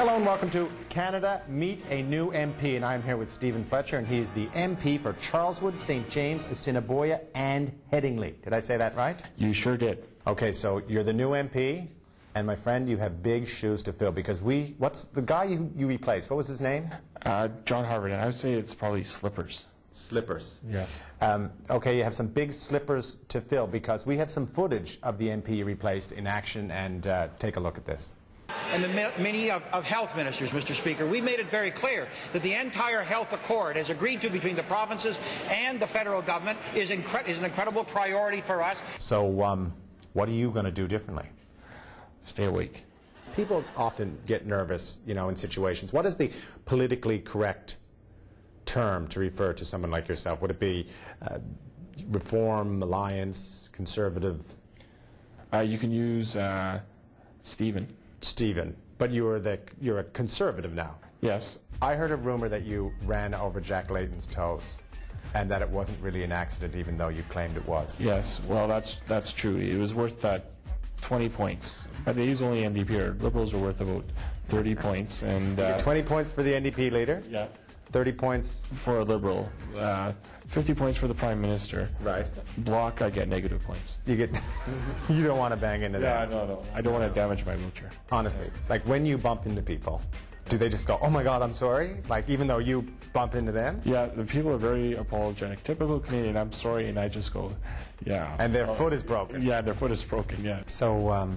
Hello and welcome to Canada Meet a New MP, and I'm here with Stephen Fletcher, and he's the MP for Charleswood, St. James, Assiniboia, and Headingley. Did I say that right? You sure did. Okay, so you're the new MP, and my friend, you have big shoes to fill because what's the guy you replaced? What was his name? John Harvard, and I would say it's probably slippers. Slippers. Yes. Okay, you have some big slippers to fill because we have some footage of the MP you replaced in action, and take a look at this. And the many of health ministers, Mr. Speaker, we made it very clear that the entire health accord as agreed to between the provinces and the federal government is an incredible priority for us. So what are you going to do differently? Stay awake. People often get nervous, in situations. What is the politically correct term to refer to someone like yourself? Would it be reform, alliance, conservative? You can use Stephen. Stephen, but you're a conservative now. Yes. I heard a rumor that you ran over Jack Layton's toes, and that it wasn't really an accident, even though you claimed it was. Yes. Well, that's true. It was worth that 20 points. But they use only NDP. Or Liberals are worth about 30 points, and 20 points for the NDP leader. Yeah. 30 points for a Liberal, 50 points for the Prime Minister. Right. Bloc, I get negative points. You don't want to bang into that. Yeah, no. I don't want to damage my wheelchair. Honestly, like when you bump into people, do they just go, "Oh my God, I'm sorry"? Like even though you bump into them? Yeah, the people are very apologetic. Typical Canadian, I'm sorry, and I just go, yeah. And their foot is broken. Yeah, their foot is broken. Yeah. So,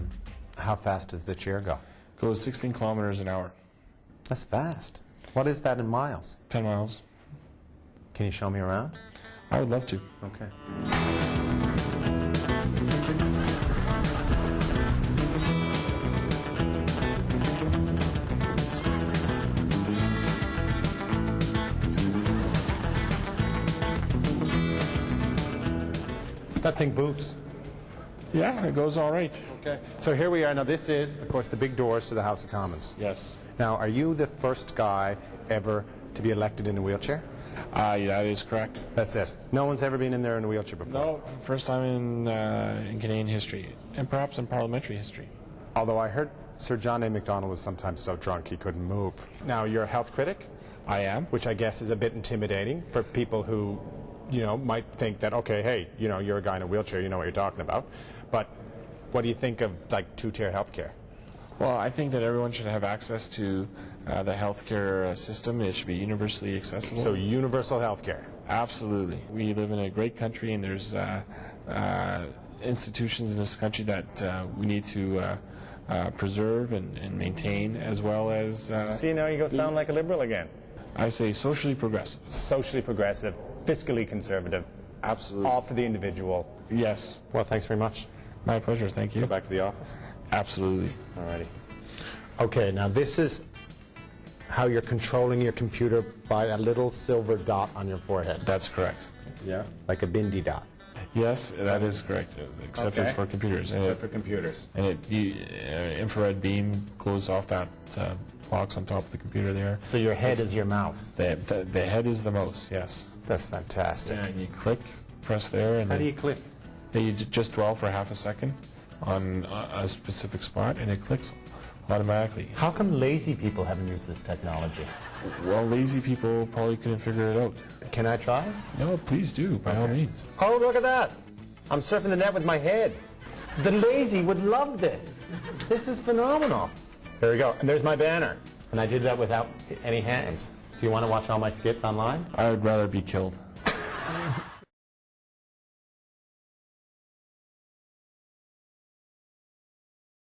how fast does the chair go? Goes 16 kilometers an hour. That's fast. What is that in miles? 10 miles. Can you show me around? I would love to. Okay. That thing boots. Yeah, it goes all right. Okay. So here we are. Now this is, of course, the big doors to the House of Commons. Yes. Now, are you the first guy ever to be elected in a wheelchair? Yeah, that is correct. That's it. No one's ever been in there in a wheelchair before? No, first time in Canadian history, and perhaps in parliamentary history. Although I heard Sir John A. Macdonald was sometimes so drunk he couldn't move. Now, you're a health critic? I am. Which I guess is a bit intimidating for people who, might think that, okay, hey, you're a guy in a wheelchair, you know what you're talking about. But what do you think of, like, two-tier health care? Well, I think that everyone should have access to the healthcare system. It should be universally accessible. So universal health care? Absolutely. We live in a great country, and there's institutions in this country that we need to preserve and maintain, as well as... See, now you go sound like a liberal again. I say socially progressive. Socially progressive, fiscally conservative. Absolutely. All for the individual. Yes. Well, thanks very much. My pleasure. Thank you. Go back to the office. Absolutely. Alrighty. Okay, now this is how you're controlling your computer by a little silver dot on your forehead. That's correct. Yeah? Like a bindi dot. Yes, that is correct. Except it's for computers. And for computers. And infrared beam goes off that box on top of the computer there. So your head is your mouse. The head is the mouse, yes. That's fantastic. And you click, press there, and how do you click? You just dwell for half a second on a specific spot, and it clicks automatically. How come lazy people haven't used this technology? Well, lazy people probably couldn't figure it out. Can I try? No, please do, by all means. Oh, look at that. I'm surfing the net with my head. The lazy would love this. This is phenomenal. There we go. And there's my banner. And I did that without any hands. Do you want to watch all my skits online? I would rather be killed.